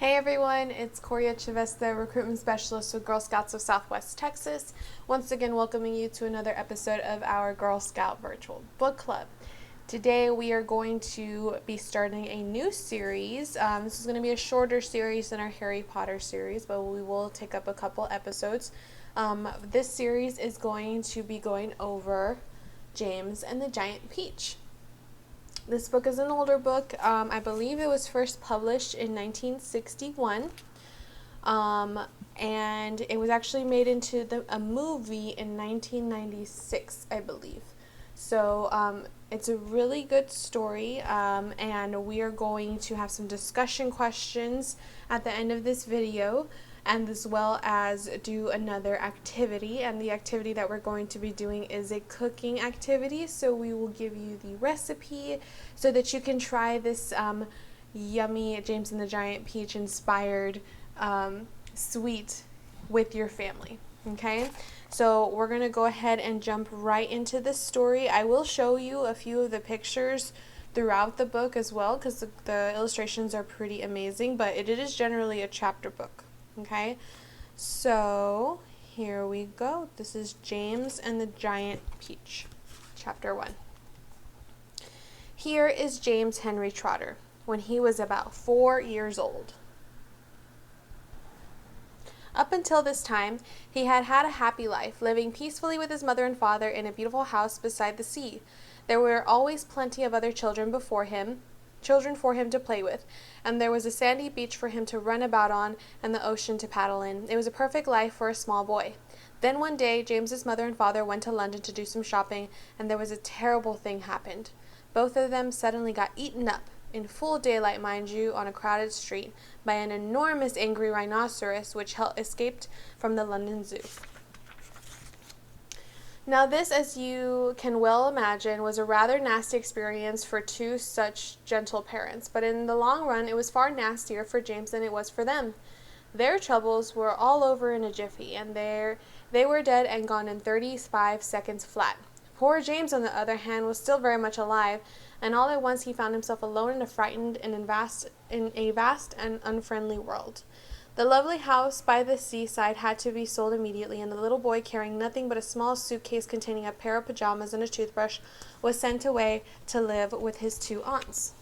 Hey everyone, it's Coria Chavez, the recruitment specialist with Girl Scouts of Southwest Texas. Once again, welcoming you to another episode of our Girl Scout Virtual Book Club. Today we are going to be starting a new series. This is going to be a shorter series than our Harry Potter series, but we will take up a couple episodes. This series is going to be going over James and the Giant Peach. This book is an older book. I believe it was first published in 1961. And it was actually made into a movie in 1996, I believe. So it's a really good story, and we are going to have some discussion questions at the end of this video, and as well as do another activity. And the activity that we're going to be doing is a cooking activity, so we will give you the recipe so that you can try this yummy James and the Giant Peach inspired sweet with your family. Okay, so we're going to go ahead and jump right into this story. I will show you a few of the pictures throughout the book as well, because the illustrations are pretty amazing, but it is generally a chapter book. Okay, so here we go. This is James and the Giant Peach, Chapter 1. Here is James Henry Trotter when he was about 4 years old. Up until this time, he had had a happy life, living peacefully with his mother and father in a beautiful house beside the sea. There were always plenty of other children for him to play with, and there was a sandy beach for him to run about on and the ocean to paddle in. It was a perfect life for a small boy. Then one day, James's mother and father went to London to do some shopping, and there was a terrible thing happened. Both of them suddenly got eaten up, in full daylight, mind you, on a crowded street, by an enormous angry rhinoceros which escaped from the London Zoo. Now this, as you can well imagine, was a rather nasty experience for two such gentle parents, but in the long run it was far nastier for James than it was for them. Their troubles were all over in a jiffy, and they were dead and gone in 35 seconds flat. Poor James, on the other hand, was still very much alive, and all at once he found himself alone and frightened in a vast and unfriendly world. The lovely house by the seaside had to be sold immediately, and the little boy, carrying nothing but a small suitcase containing a pair of pajamas and a toothbrush, was sent away to live with his two aunts.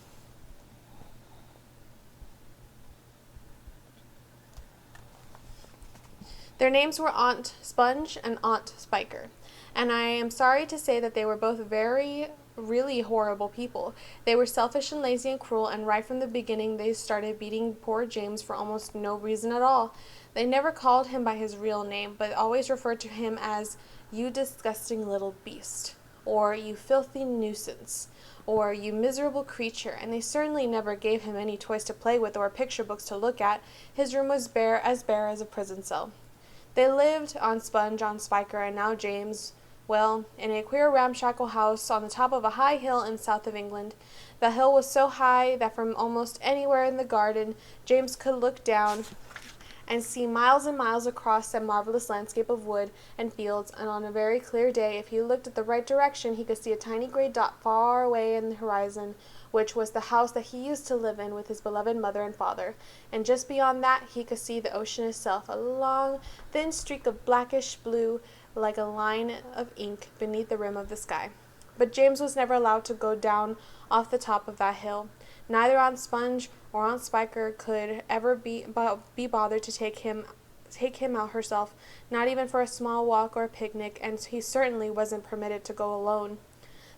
Their names were Aunt Sponge and Aunt Spiker, and I am sorry to say that they were both really horrible people. They were selfish and lazy and cruel, and right from the beginning they started beating poor James for almost no reason at all. They never called him by his real name, but always referred to him as "you disgusting little beast," or "you filthy nuisance," or "you miserable creature," and they certainly never gave him any toys to play with or picture books to look at. His room was bare as a prison cell. They lived, on Sponge, on Spiker, and now James, well, in a queer ramshackle house on the top of a high hill in south of England. The hill was so high that from almost anywhere in the garden James could look down and see miles and miles across that marvelous landscape of wood and fields, and on a very clear day, if he looked at the right direction, he could see a tiny gray dot far away in the horizon, which was the house that he used to live in with his beloved mother and father, and just beyond that he could see the ocean itself, a long, thin streak of blackish blue, like a line of ink beneath the rim of the sky. But James was never allowed to go down off the top of that hill. Neither Aunt Sponge or Aunt Spiker could ever be bothered to take him out herself, not even for a small walk or a picnic, and he certainly wasn't permitted to go alone.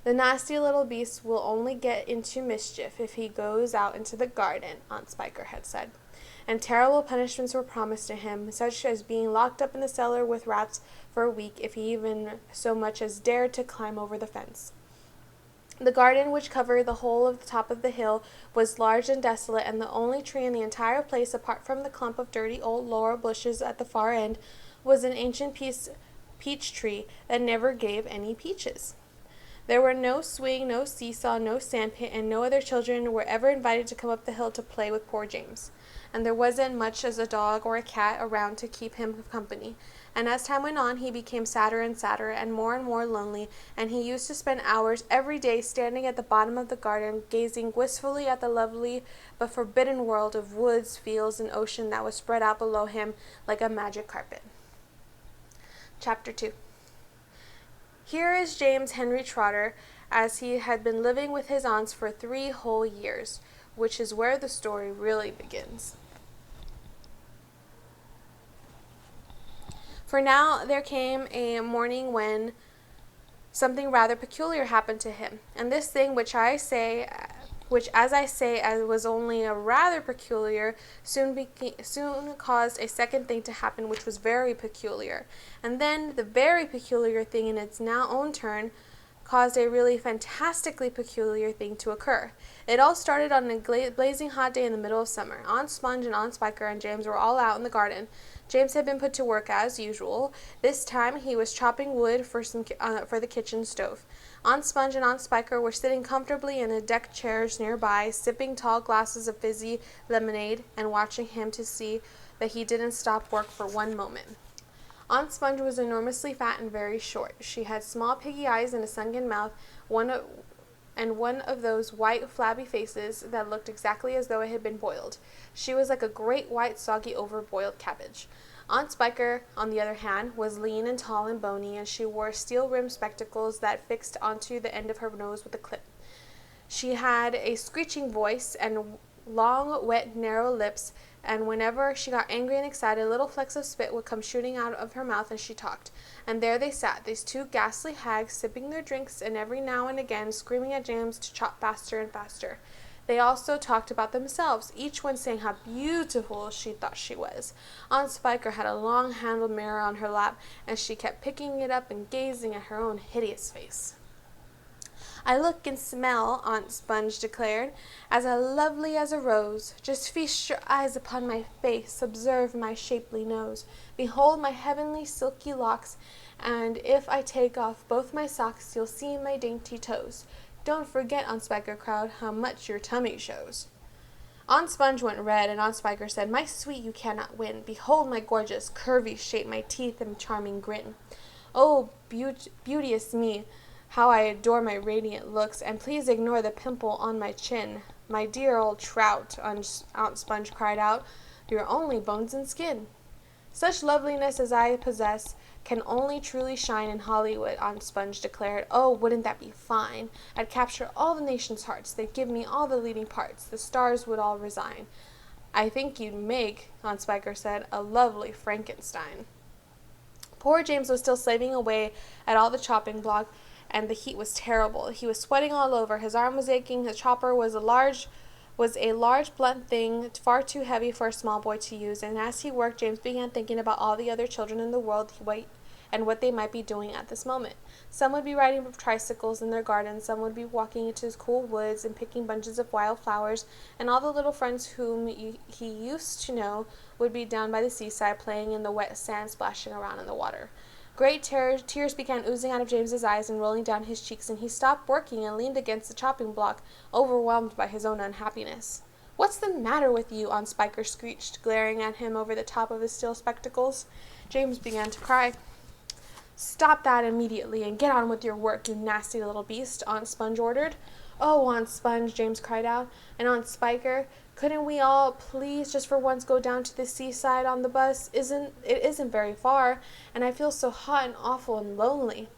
"The nasty little beast will only get into mischief if he goes out into the garden," Aunt Spiker had said, and terrible punishments were promised to him, such as being locked up in the cellar with rats for a week if he even so much as dared to climb over the fence. The garden, which covered the whole of the top of the hill, was large and desolate, and the only tree in the entire place, apart from the clump of dirty old laurel bushes at the far end, was an ancient peach tree that never gave any peaches. There were no swing, no seesaw, no sandpit, and no other children were ever invited to come up the hill to play with poor James. And there wasn't much as a dog or a cat around to keep him company. And as time went on, he became sadder and more lonely, and he used to spend hours every day standing at the bottom of the garden, gazing wistfully at the lovely but forbidden world of woods, fields, and ocean that was spread out below him like a magic carpet. Chapter 2. Here is James Henry Trotter, as he had been living with his aunts for 3 whole years, which is where the story really begins. For now there came a morning when something rather peculiar happened to him, and this thing which as I say as was only a rather peculiar, soon caused a second thing to happen which was very peculiar, and then the very peculiar thing in its now own turn caused a really fantastically peculiar thing to occur. It all started on a blazing hot day in the middle of summer. Aunt Sponge and Aunt Spiker and James were all out in the garden. James had been put to work as usual. This time he was chopping wood for the kitchen stove. Aunt Sponge and Aunt Spiker were sitting comfortably in the deck chairs nearby, sipping tall glasses of fizzy lemonade and watching him to see that he didn't stop work for one moment. Aunt Sponge was enormously fat and very short. She had small piggy eyes and a sunken mouth, one of those white, flabby faces that looked exactly as though it had been boiled. She was like a great white, soggy, over-boiled cabbage. Aunt Spiker, on the other hand, was lean and tall and bony, and she wore steel-rimmed spectacles that fixed onto the end of her nose with a clip. She had a screeching voice and long, wet, narrow lips, and whenever she got angry and excited, little flecks of spit would come shooting out of her mouth as she talked. And there they sat, these 2 ghastly hags, sipping their drinks and every now and again screaming at James to chop faster and faster. They also talked about themselves, each one saying how beautiful she thought she was. Aunt Spiker had a long-handled mirror on her lap, and she kept picking it up and gazing at her own hideous face. I look and smell, Aunt Sponge declared, as lovely as a rose. Just feast your eyes upon my face, observe my shapely nose, behold my heavenly silky locks, and if I take off both my socks, you'll see my dainty toes. Don't forget, Aunt Spiker cried, how much your tummy shows. Aunt Sponge went red, and Aunt Spiker said, My sweet, you cannot win. Behold my gorgeous, curvy shape, my teeth and charming grin. Oh, beauteous me! How I adore my radiant looks, and please ignore the pimple on my chin. My dear old trout, Aunt Sponge cried out, you're only bones and skin. Such loveliness as I possess can only truly shine in Hollywood, Aunt Sponge declared. Oh, wouldn't that be fine? I'd capture all the nation's hearts. They'd give me all the leading parts. The stars would all resign. I think you'd make, Aunt Spiker said, a lovely Frankenstein. Poor James was still slaving away at all the chopping block, and the heat was terrible. He was sweating all over. His arm was aching. His chopper was a large, blunt thing, far too heavy for a small boy to use. And as he worked, James began thinking about all the other children in the world and what they might be doing at this moment. Some would be riding tricycles in their gardens. Some would be walking into his cool woods and picking bunches of wild flowers. And all the little friends whom he used to know would be down by the seaside playing in the wet sand, splashing around in the water. Great tears began oozing out of James's eyes and rolling down his cheeks, and he stopped working and leaned against the chopping block, overwhelmed by his own unhappiness. What's the matter with you? Aunt Spiker screeched, glaring at him over the top of his steel spectacles. James began to cry. Stop that immediately and get on with your work, you nasty little beast, Aunt Sponge ordered. Oh, Aunt Sponge, James cried out, and Aunt Spiker, couldn't we all please just for once go down to the seaside on the bus? It isn't very far, and I feel so hot and awful and lonely.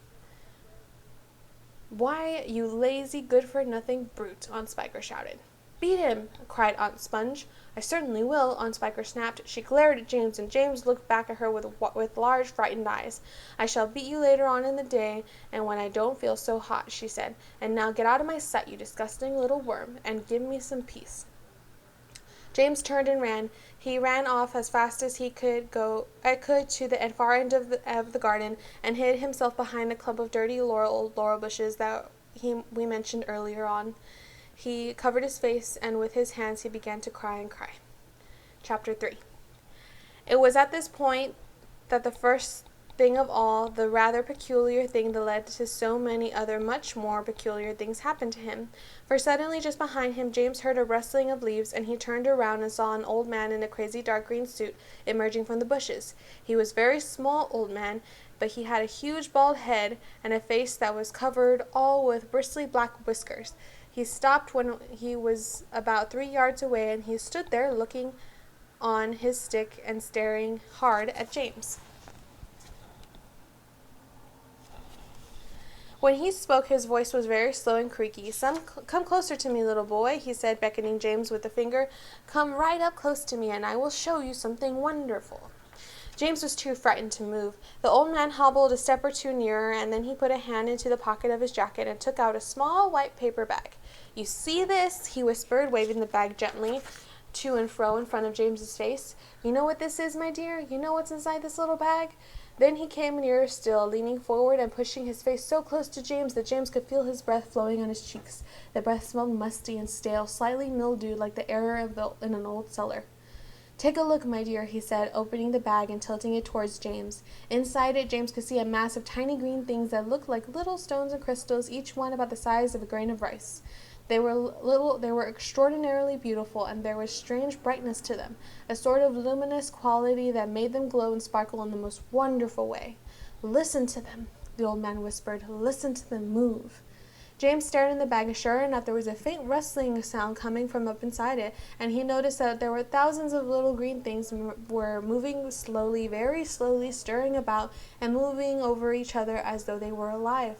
Why, you lazy, good-for-nothing brute, Aunt Spiker shouted. Beat him, cried Aunt Sponge. I certainly will, Aunt Spiker snapped. She glared at James, and James looked back at her with large, frightened eyes. I shall beat you later on in the day, and when I don't feel so hot, she said. And now get out of my sight, you disgusting little worm, and give me some peace. James turned and ran. He ran off as fast as he could to the far end of the garden, and hid himself behind a clump of dirty laurel bushes that we mentioned earlier on. He covered his face, and with his hands he began to cry and cry. Chapter 3. It was at this point that the first thing of all, the rather peculiar thing that led to so many other much more peculiar things happen to him. For suddenly just behind him James heard a rustling of leaves, and he turned around and saw an old man in a crazy dark green suit emerging from the bushes. He was a very small old man, but he had a huge bald head and a face that was covered all with bristly black whiskers. He stopped when he was about 3 yards away, and he stood there looking on his stick and staring hard at James. When he spoke, his voice was very slow and creaky. Come closer to me, little boy, he said, beckoning James with a finger. Come right up close to me, and I will show you something wonderful. James was too frightened to move. The old man hobbled a step or two nearer, and then he put a hand into the pocket of his jacket and took out a small white paper bag. You see this? He whispered, waving the bag gently to and fro in front of James's face. You know what this is, my dear? You know what's inside this little bag? Then he came nearer still, leaning forward and pushing his face so close to James that James could feel his breath flowing on his cheeks. The breath smelled musty and stale, slightly mildewed like the air in an old cellar. Take a look, my dear, he said, opening the bag and tilting it towards James. Inside it, James could see a mass of tiny green things that looked like little stones and crystals, each one about the size of a grain of rice. They were extraordinarily beautiful, and there was strange brightness to them, a sort of luminous quality that made them glow and sparkle in the most wonderful way. Listen to them, the old man whispered. Listen to them move. James stared in the bag, and sure enough there was a faint rustling sound coming from up inside it, and he noticed that there were thousands of little green things were moving slowly, very slowly, stirring about and moving over each other as though they were alive.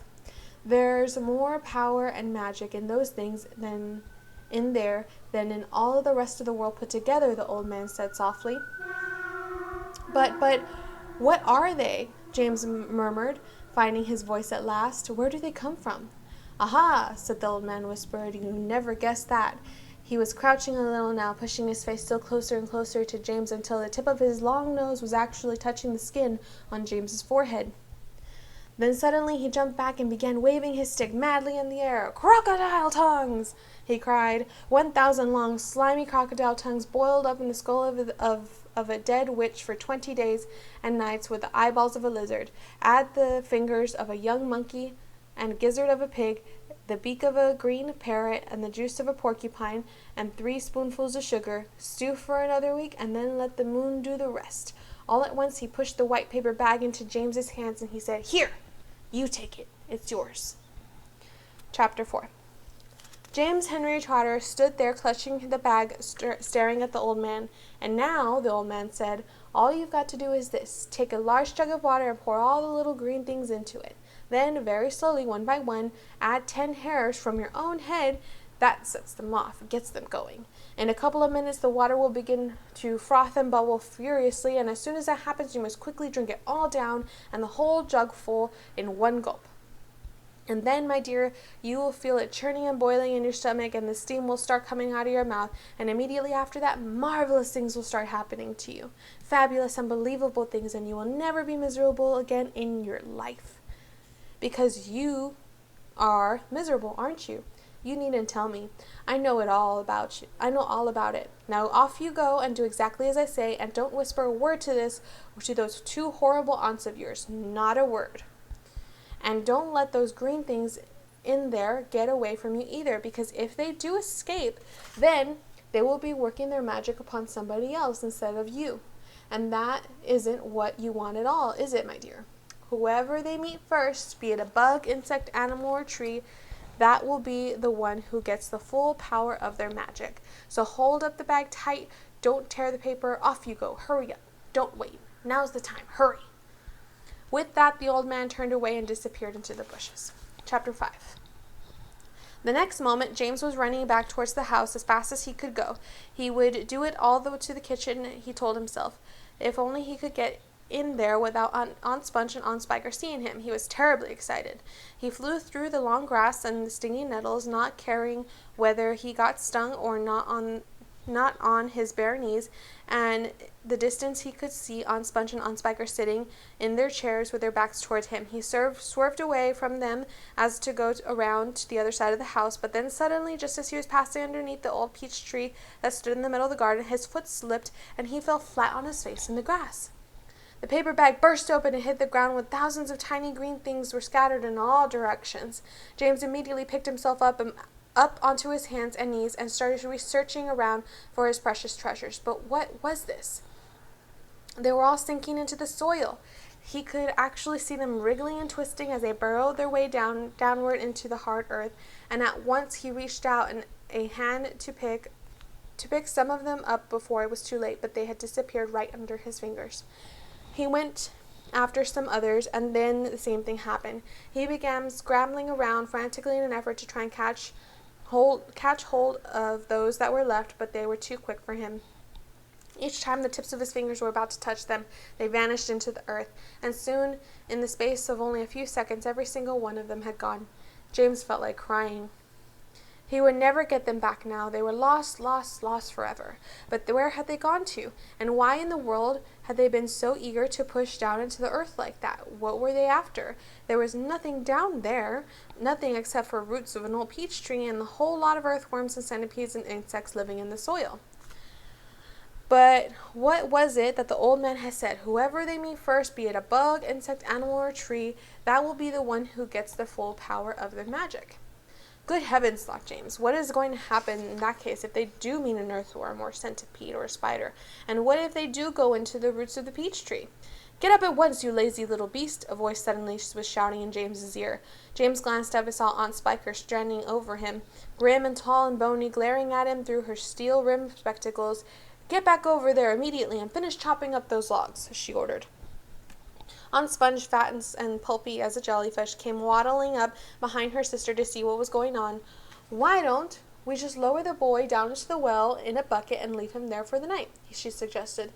There's more power and magic in those things than in all the rest of the world put together, the old man said softly. But, what are they? James murmured, finding his voice at last. Where do they come from? Aha, said the old man, whispered. You never guessed that. He was crouching a little now, pushing his face still closer and closer to James until the tip of his long nose was actually touching the skin on James's forehead. Then suddenly he jumped back and began waving his stick madly in the air. Crocodile tongues! He cried. 1,000 long, slimy crocodile tongues boiled up in the skull of a dead witch for 20 days and nights with the eyeballs of a lizard. Add the fingers of a young monkey and gizzard of a pig, the beak of a green parrot, and the juice of a porcupine, and 3 spoonfuls of sugar. Stew for another week, and then let the moon do the rest. All at once he pushed the white paper bag into James's hands, and he said, Here! You take it. It's yours. Chapter 4. James Henry Trotter stood there clutching the bag, staring at the old man. And now, the old man said, all you've got to do is this. Take a large jug of water and pour all the little green things into it. Then, very slowly, one by one, add 10 hairs from your own head. That sets them off, gets them going. In a couple of minutes, the water will begin to froth and bubble furiously, and as soon as that happens, you must quickly drink it all down, and the whole jug full in one gulp. And then, my dear, you will feel it churning and boiling in your stomach, and the steam will start coming out of your mouth, and immediately after that, marvelous things will start happening to you. Fabulous, unbelievable things, and you will never be miserable again in your life. Because you are miserable, aren't you? You needn't tell me. I know it all about you. I know all about it. Now off you go and do exactly as I say, and don't whisper a word to those 2 horrible aunts of yours. Not a word. And don't let those green things in there get away from you either, because if they do escape, then they will be working their magic upon somebody else instead of you. And that isn't what you want at all, is it, my dear? Whoever they meet first, be it a bug, insect, animal, or tree, that will be the one who gets the full power of their magic. So hold up the bag tight. Don't tear the paper. Off you go. Hurry up. Don't wait. Now's the time. Hurry. With that, the old man turned away and disappeared into the bushes. Chapter 5. The next moment, James was running back towards the house as fast as he could go. He would do it all the way to the kitchen, he told himself. If only he could get in there without Aunt Sponge and Aunt Spiker seeing him. He was terribly excited. He flew through the long grass and the stinging nettles, not caring whether he got stung or not on his bare knees, and the distance he could see Aunt Sponge and Aunt Spiker sitting in their chairs with their backs toward him. He swerved away from them as to go around to the other side of the house, but then suddenly, just as he was passing underneath the old peach tree that stood in the middle of the garden, his foot slipped and he fell flat on his face in the grass. The paper bag burst open and hit the ground when thousands of tiny green things were scattered in all directions. James immediately picked himself up onto his hands and knees and started researching around for his precious treasures. But what was this? They were all sinking into the soil. He could actually see them wriggling and twisting as they burrowed their way downward into the hard earth, and at once he reached out a hand to pick some of them up before it was too late, but they had disappeared right under his fingers. He went after some others, and then the same thing happened. He began scrambling around frantically in an effort to try and catch hold of those that were left, but they were too quick for him. Each time the tips of his fingers were about to touch them, they vanished into the earth, and soon, in the space of only a few seconds, every single one of them had gone. James felt like crying. He would never get them back now. They were lost, lost, lost forever. But where had they gone to? And why in the world had they been so eager to push down into the earth like that? What were they after? There was nothing down there, nothing except for roots of an old peach tree and a whole lot of earthworms and centipedes and insects living in the soil. But what was it that the old man had said? Whoever they meet first, be it a bug, insect, animal, or tree, that will be the one who gets the full power of their magic. Good heavens, thought James. What is going to happen in that case if they do meet an earthworm or centipede or a spider? And what if they do go into the roots of the peach tree? Get up at once, you lazy little beast, a voice suddenly was shouting in James's ear. James glanced up and saw Aunt Spiker standing over him, grim and tall and bony, glaring at him through her steel-rimmed spectacles. Get back over there immediately and finish chopping up those logs, she ordered. Aunt Sponge, fat and pulpy as a jellyfish, came waddling up behind her sister to see what was going on. Why don't we just lower the boy down into the well in a bucket and leave him there for the night, she suggested.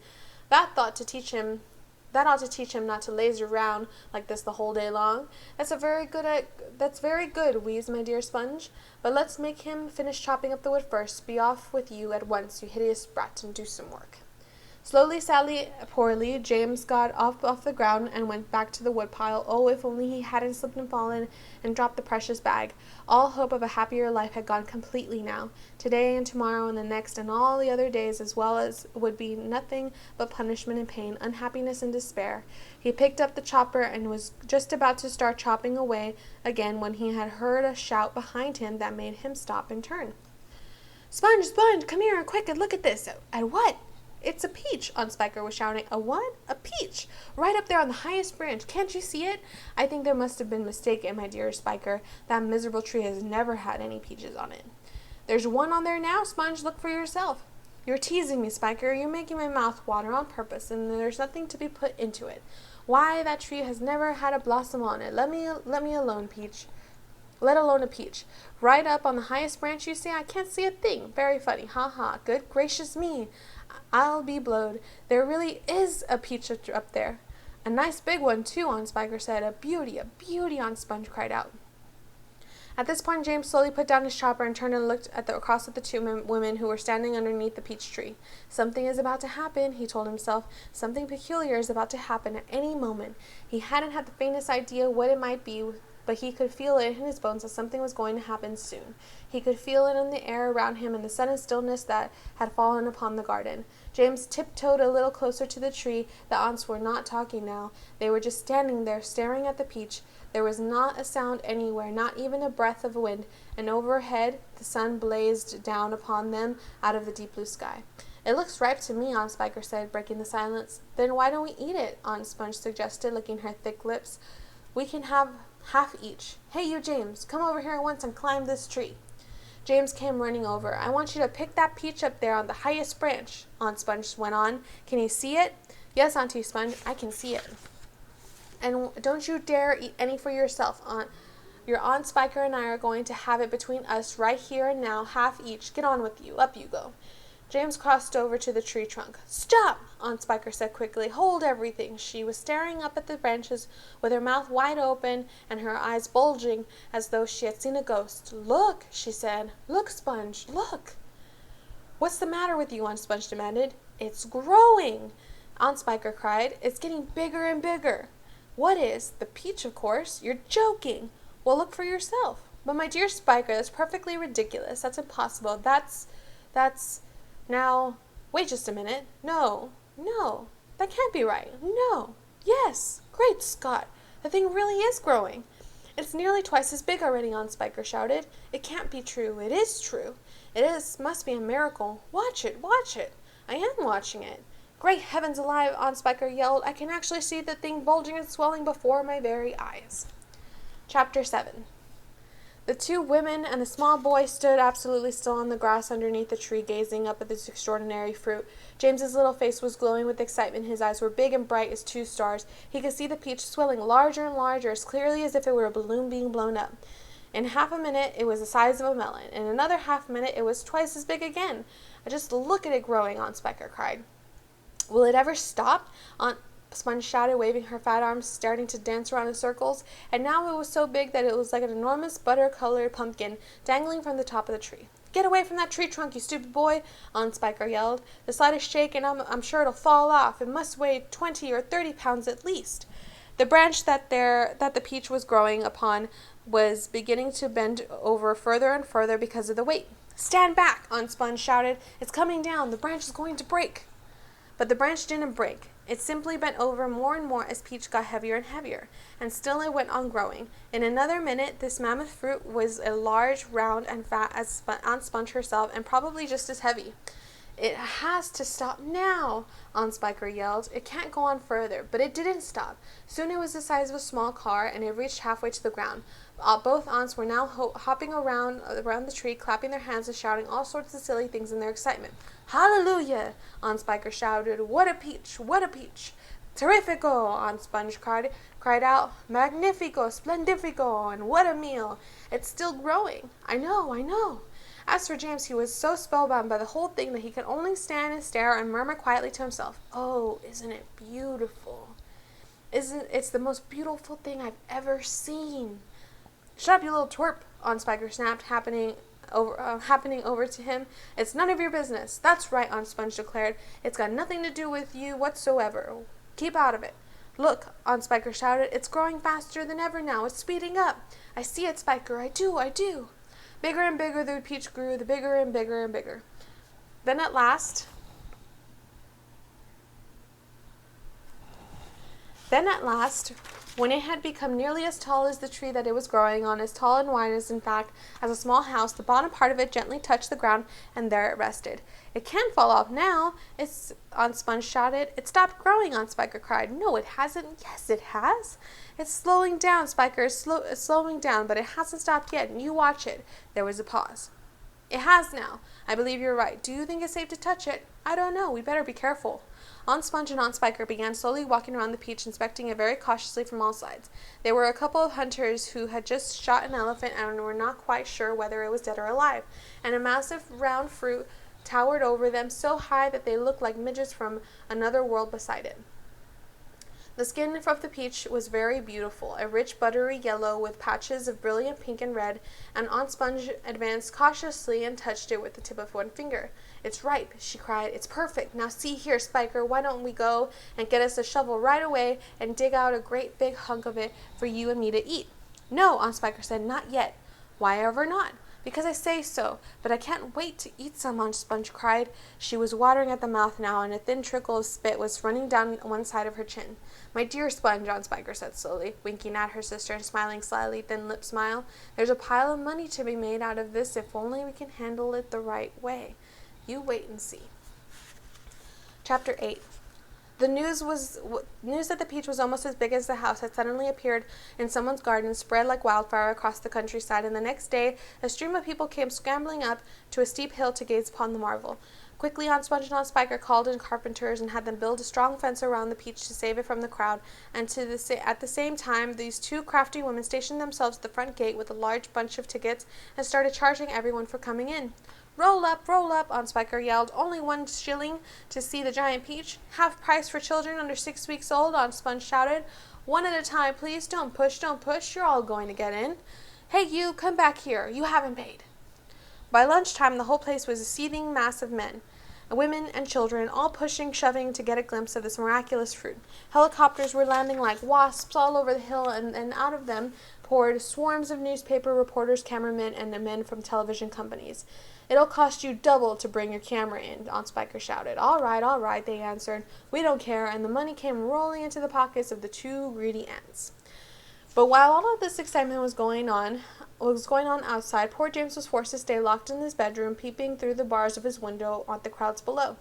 That ought to teach him not to laze around like this the whole day long. That's very good, wheezed my dear Sponge. But let's make him finish chopping up the wood first. Be off with you at once, you hideous brat, and do some work. Slowly, sadly, poorly, James got off the ground and went back to the woodpile. Oh, if only he hadn't slipped and fallen and dropped the precious bag. All hope of a happier life had gone completely now. Today and tomorrow and the next and all the other days as well as would be nothing but punishment and pain, unhappiness and despair. He picked up the chopper and was just about to start chopping away again when he had heard a shout behind him that made him stop and turn. Sponge, Sponge, come here, quick, and look at this. At what? It's a peach, Aunt Spiker was shouting. A what? A peach! Right up there on the highest branch. Can't you see it? I think there must have been a mistake, my dear Spiker. That miserable tree has never had any peaches on it. There's one on there now, Sponge. Look for yourself. You're teasing me, Spiker. You're making my mouth water on purpose, and there's nothing to be put into it. Why, that tree has never had a blossom on it. Let me alone, Peach. Let alone a peach. Right up on the highest branch, you say? I can't see a thing. Very funny. Ha ha. Good gracious me. I'll be blowed. There really is a peach up there. A nice big one, too, Aunt Spiker said. A beauty, Aunt Sponge cried out. At this point, James slowly put down his chopper and turned and looked across at the two women who were standing underneath the peach tree. Something is about to happen, he told himself. Something peculiar is about to happen at any moment. He hadn't had the faintest idea what it might be, but he could feel it in his bones that something was going to happen soon. He could feel it in the air around him and the sudden stillness that had fallen upon the garden. James tiptoed a little closer to the tree. The aunts were not talking now. They were just standing there, staring at the peach. There was not a sound anywhere, not even a breath of wind, and overhead the sun blazed down upon them out of the deep blue sky. It looks ripe to me, Aunt Spiker said, breaking the silence. Then why don't we eat it? Aunt Sponge suggested, licking her thick lips. We can have half each. Hey, you, James, come over here at once and climb this tree. James came running over. I want you to pick that peach up there on the highest branch, Aunt Sponge went on. Can you see it? Yes, Auntie Sponge, I can see it. And don't you dare eat any for yourself, Aunt. Your Aunt Spiker and I are going to have it between us right here and now, half each. Get on with you. Up you go. James crossed over to the tree trunk. Stop, Aunt Spiker said quickly. Hold everything. She was staring up at the branches with her mouth wide open and her eyes bulging as though she had seen a ghost. Look, she said. Look, Sponge, look. What's the matter with you? Aunt Sponge demanded. It's growing, Aunt Spiker cried. It's getting bigger and bigger. What is? The peach, of course. You're joking. Well, look for yourself. But my dear Spiker, that's perfectly ridiculous. That's impossible. That's... Now, wait just a minute. No. That can't be right. No. Yes. Great Scott. The thing really is growing. It's nearly twice as big already, Aunt Spiker shouted. It can't be true. It is true. It is. Must be a miracle. Watch it. Watch it. I am watching it. Great heavens alive, Aunt Spiker yelled. I can actually see the thing bulging and swelling before my very eyes. Chapter 7. The two women and the small boy stood absolutely still on the grass underneath the tree, gazing up at this extraordinary fruit. James's little face was glowing with excitement. His eyes were big and bright as two stars. He could see the peach swelling larger and larger, as clearly as if it were a balloon being blown up. In half a minute, it was the size of a melon. In another half minute, it was twice as big again. Just look at it growing, Aunt Spiker cried. Will it ever stop? Aunt Sponge shouted, waving her fat arms, starting to dance around in circles. And now it was so big that it was like an enormous butter-colored pumpkin dangling from the top of the tree. Get away from that tree trunk, you stupid boy, Aunt Spiker yelled. The slightest shake and I'm sure it'll fall off. It must weigh 20 or 30 pounds at least. The branch that the peach was growing upon was beginning to bend over further and further because of the weight. Stand back, Aunt Sponge shouted. It's coming down. The branch is going to break. But the branch didn't break. It simply bent over more and more as Peach got heavier and heavier, and still it went on growing. In another minute, this mammoth fruit was as large, round, and fat as Aunt Sponge herself, and probably just as heavy. It has to stop now, Aunt Spiker yelled. It can't go on further. But it didn't stop. Soon it was the size of a small car, and it reached halfway to the ground. Both aunts were now hopping around the tree, clapping their hands and shouting all sorts of silly things in their excitement. Hallelujah! Aunt Spiker shouted. What a peach! What a peach! Terrifico! Aunt Sponge cried out. Magnifico! Splendifico! And what a meal! It's still growing. I know. As for James, he was so spellbound by the whole thing that he could only stand and stare and murmur quietly to himself, "Oh, isn't it beautiful? It's the most beautiful thing I've ever seen." Shut up, you little twerp, Aunt Spiker snapped, happening over to him. It's none of your business. That's right, Aunt Sponge declared. It's got nothing to do with you whatsoever. Keep out of it. Look, Aunt Spiker shouted. It's growing faster than ever now. It's speeding up. I see it, Spiker. I do. Bigger and bigger the peach grew, the bigger and bigger and bigger. Then at last, when it had become nearly as tall as the tree that it was growing on, as tall and wide as, in fact, as a small house, the bottom part of it gently touched the ground, and there it rested. It can't fall off now, Aunt Sponge shouted. It stopped growing, Aunt Spiker cried. No, it hasn't. Yes, it has. It's slowing down, Spiker. It's slowing down, but it hasn't stopped yet, and you watch it. There was a pause. It has now. I believe you're right. Do you think it's safe to touch it? I don't know. We better be careful. Aunt Sponge and Aunt Spiker began slowly walking around the peach, inspecting it very cautiously from all sides. They were a couple of hunters who had just shot an elephant and were not quite sure whether it was dead or alive, and a massive round fruit towered over them so high that they looked like midgets from another world beside it. The skin of the peach was very beautiful, a rich buttery yellow with patches of brilliant pink and red, and Aunt Sponge advanced cautiously and touched it with the tip of one finger. It's ripe, she cried. It's perfect. Now see here, Spiker, why don't we go and get us a shovel right away and dig out a great big hunk of it for you and me to eat? No, Aunt Spiker said, not yet. Why ever not? Because I say so, but I can't wait to eat some, Aunt Sponge cried. She was watering at the mouth now, and a thin trickle of spit was running down one side of her chin. My dear Sponge, Aunt Spiker said slowly, winking at her sister and smiling slyly, thin-lipped smile. There's a pile of money to be made out of this if only we can handle it the right way. You wait and see. Chapter 8. The news that the peach was almost as big as the house had suddenly appeared in someone's garden, spread like wildfire across the countryside, and the next day a stream of people came scrambling up to a steep hill to gaze upon the marvel. Quickly Aunt Sponge and Aunt Spiker called in carpenters and had them build a strong fence around the peach to save it from the crowd, and at the same time these two crafty women stationed themselves at the front gate with a large bunch of tickets and started charging everyone for coming in. Roll up, Aunt Spiker yelled. Only 1 shilling to see the giant peach. Half price for children under 6 weeks old, Aunt Sponge shouted. One at a time, please. Don't push. You're all going to get in. Hey, you, come back here. You haven't paid. By lunchtime, the whole place was a seething mass of men, women, and children, all pushing, shoving to get a glimpse of this miraculous fruit. Helicopters were landing like wasps all over the hill, and out of them poured swarms of newspaper reporters, cameramen, and men from television companies. "It'll cost you double to bring your camera in," Aunt Spiker shouted. All right, they answered. "We don't care," and the money came rolling into the pockets of the two greedy ants. But while all of this excitement was going on outside, poor James was forced to stay locked in his bedroom, peeping through the bars of his window at the crowds below.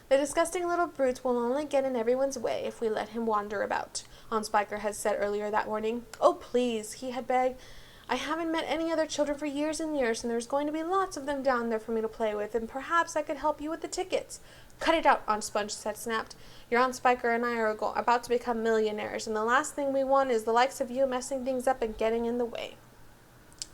"The disgusting little brute will only get in everyone's way if we let him wander about," Aunt Spiker had said earlier that morning. "Oh, please," he had begged. "I haven't met any other children for years and years, and there's going to be lots of them down there for me to play with, and perhaps I could help you with the tickets." "Cut it out," Aunt Sponge snapped. "Your Aunt Spiker and I are about to become millionaires, and the last thing we want is the likes of you messing things up and getting in the way."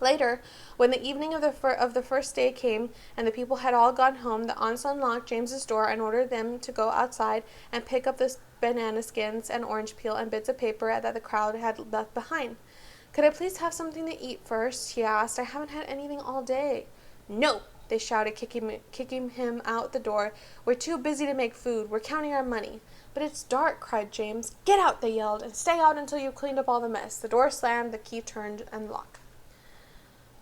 Later, when the evening of the first day came and the people had all gone home, the aunts unlocked James's door and ordered them to go outside and pick up the banana skins and orange peel and bits of paper that the crowd had left behind. "Could I please have something to eat first?" he asked. "I haven't had anything all day." "No!" they shouted, kicking him out the door. "We're too busy to make food. We're counting our money." "But it's dark," cried James. "Get out," they yelled, "and stay out until you've cleaned up all the mess." The door slammed, the key turned and locked.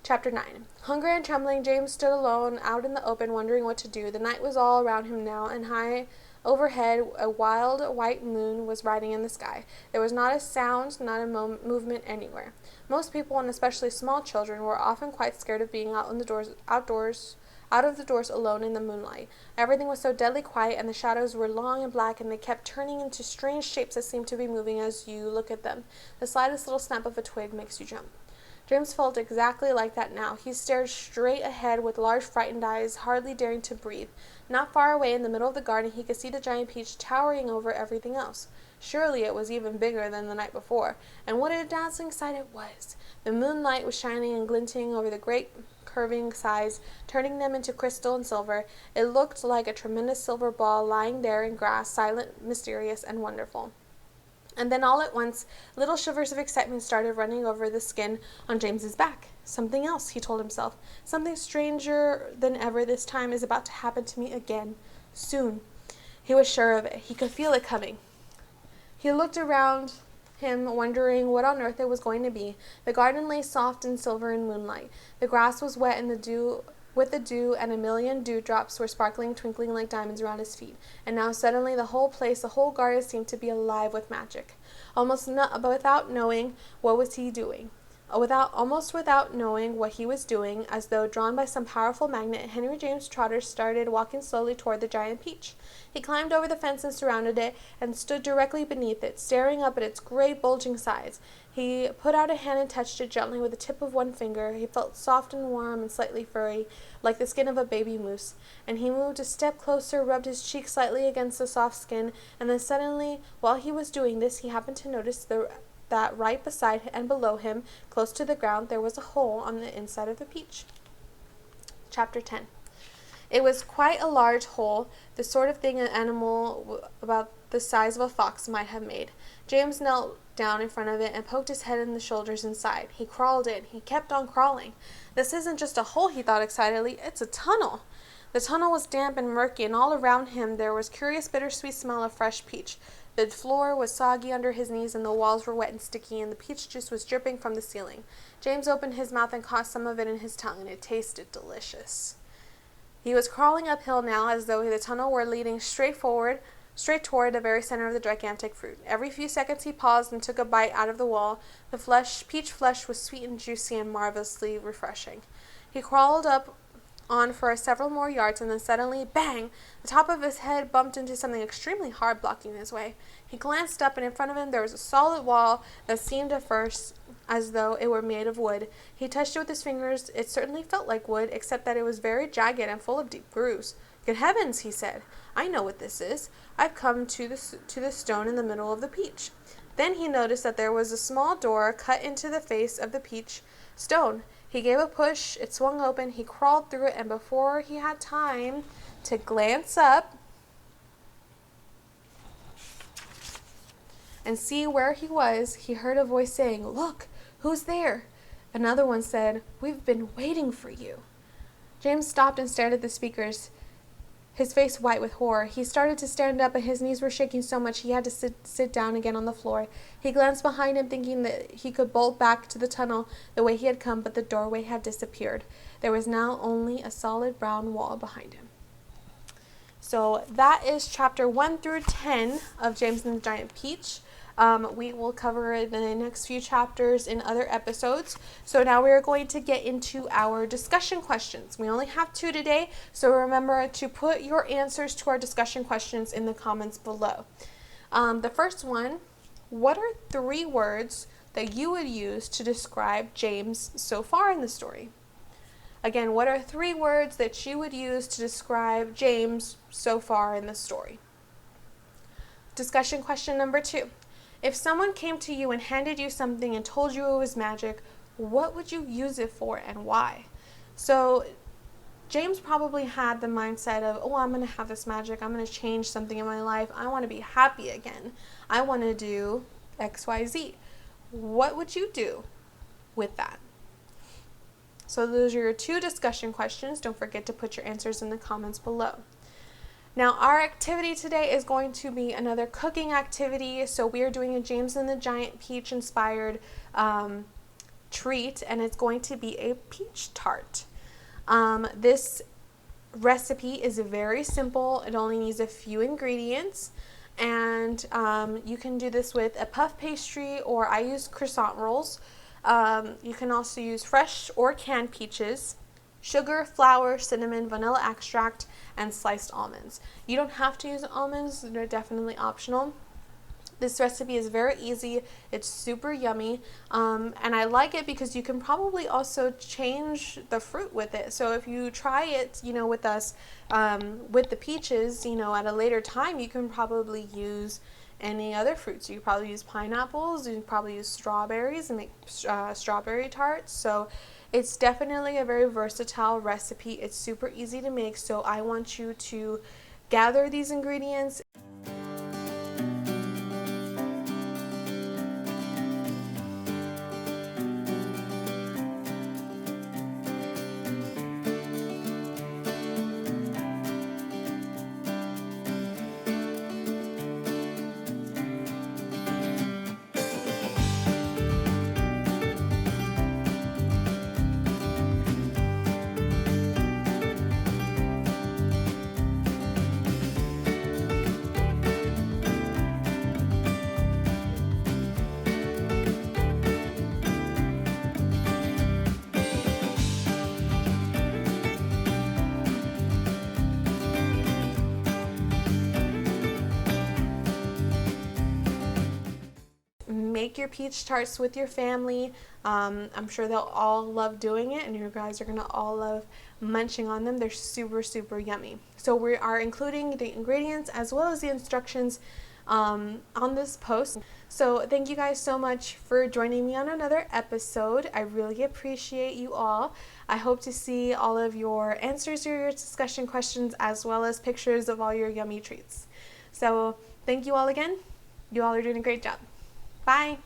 Chapter 9. Hungry and trembling, James stood alone out in the open, wondering what to do. The night was all around him now, and high overhead a wild white moon was riding in the sky. There was not a sound, not a movement anywhere. Most people, and especially small children, were often quite scared of being out of the doors alone in the moonlight. Everything was so deadly quiet, and the shadows were long and black, and they kept turning into strange shapes that seemed to be moving as you look at them. The slightest little snap of a twig makes you jump. James felt exactly like that now. He stared straight ahead with large frightened eyes, hardly daring to breathe. Not far away in the middle of the garden he could see the giant peach towering over everything else. Surely it was even bigger than the night before, and what a dazzling sight it was! The moonlight was shining and glinting over the great curving sides, turning them into crystal and silver. It looked like a tremendous silver ball lying there in grass, silent, mysterious, and wonderful. And then all at once, little shivers of excitement started running over the skin on James's back. "Something else," he told himself. "Something stranger than ever this time is about to happen to me again. Soon." He was sure of it. He could feel it coming. He looked around him, wondering what on earth it was going to be. The garden lay soft and silver in moonlight. The grass was wet in the dew, and a million dewdrops were sparkling, twinkling like diamonds around his feet. And now suddenly the whole garden seemed to be alive with magic. Almost without knowing what he was doing, as though drawn by some powerful magnet, Henry James Trotter started walking slowly toward the giant peach. He climbed over the fence and surrounded it, and stood directly beneath it, staring up at its great bulging sides. He put out a hand and touched it gently with the tip of one finger. He felt soft and warm and slightly furry, like the skin of a baby moose. And he moved a step closer, rubbed his cheek slightly against the soft skin, and then suddenly, while he was doing this, he happened to notice that right beside and below him, close to the ground, there was a hole on the inside of the peach. Chapter 10. It was quite a large hole, the sort of thing an animal about the size of a fox might have made. James knelt down in front of it and poked his head and the shoulders inside. He crawled in. He kept on crawling. "This isn't just a hole," he thought excitedly. "It's a tunnel." The tunnel was damp and murky, and all around him there was curious bittersweet smell of fresh peach. The floor was soggy under his knees, and the walls were wet and sticky, and the peach juice was dripping from the ceiling. James opened his mouth and caught some of it in his tongue, and it tasted delicious. He was crawling uphill now, as though the tunnel were leading straight toward the very center of the gigantic fruit. Every few seconds he paused and took a bite out of the wall. The peach flesh was sweet and juicy and marvelously refreshing. He crawled on for several more yards, and then suddenly, bang! The top of his head bumped into something extremely hard, blocking his way. He glanced up, and in front of him there was a solid wall that seemed at first as though it were made of wood. He touched it with his fingers. It certainly felt like wood, except that it was very jagged and full of deep grooves. "Good heavens," he said. "I know what this is. I've come to the stone in the middle of the peach." Then he noticed that there was a small door cut into the face of the peach stone. He gave a push. It swung open. He crawled through it, and before he had time to glance up and see where he was, he heard a voice saying, "Look, who's there?" Another one said, "We've been waiting for you." James stopped and stared at the speakers, his face white with horror. He started to stand up, but his knees were shaking so much he had to sit down again on the floor. He glanced behind him, thinking that he could bolt back to the tunnel the way he had come, but the doorway had disappeared. There was now only a solid brown wall behind him. So that is chapter 1 through 10 of James and the Giant Peach. We will cover the next few chapters in other episodes. So now we are going to get into our discussion questions. We only have 2 today, so remember to put your answers to our discussion questions in the comments below. The first one, what are 3 words that you would use to describe James so far in the story? Again, what are 3 words that you would use to describe James so far in the story? Discussion question number 2. If someone came to you and handed you something and told you it was magic, what would you use it for and why? So James probably had the mindset of, oh, I'm going to have this magic. I'm going to change something in my life. I want to be happy again. I want to do XYZ. What would you do with that? So those are your 2 discussion questions. Don't forget to put your answers in the comments below. Now our activity today is going to be another cooking activity. So we are doing a James and the Giant Peach inspired treat, and it's going to be a peach tart. This recipe is very simple. It only needs a few ingredients, and you can do this with a puff pastry, or I use crescent rolls. You can also use fresh or canned peaches, sugar, flour, cinnamon, vanilla extract, and sliced almonds. You don't have to use almonds, they're definitely optional. This recipe is very easy, it's super yummy, and I like it because you can probably also change the fruit with it. So if you try it, with us, with the peaches, at a later time, you can probably use any other fruits. You can probably use pineapples, you can probably use strawberries and make strawberry tarts. So it's definitely a very versatile recipe. It's super easy to make, so I want you to gather these ingredients. Make your peach tarts with your family. I'm sure they'll all love doing it, and you guys are going to all love munching on them. They're super, super yummy. So we are including the ingredients as well as the instructions on this post. So thank you guys so much for joining me on another episode. I really appreciate you all. I hope to see all of your answers to your discussion questions as well as pictures of all your yummy treats. So thank you all again. You all are doing a great job. Bye.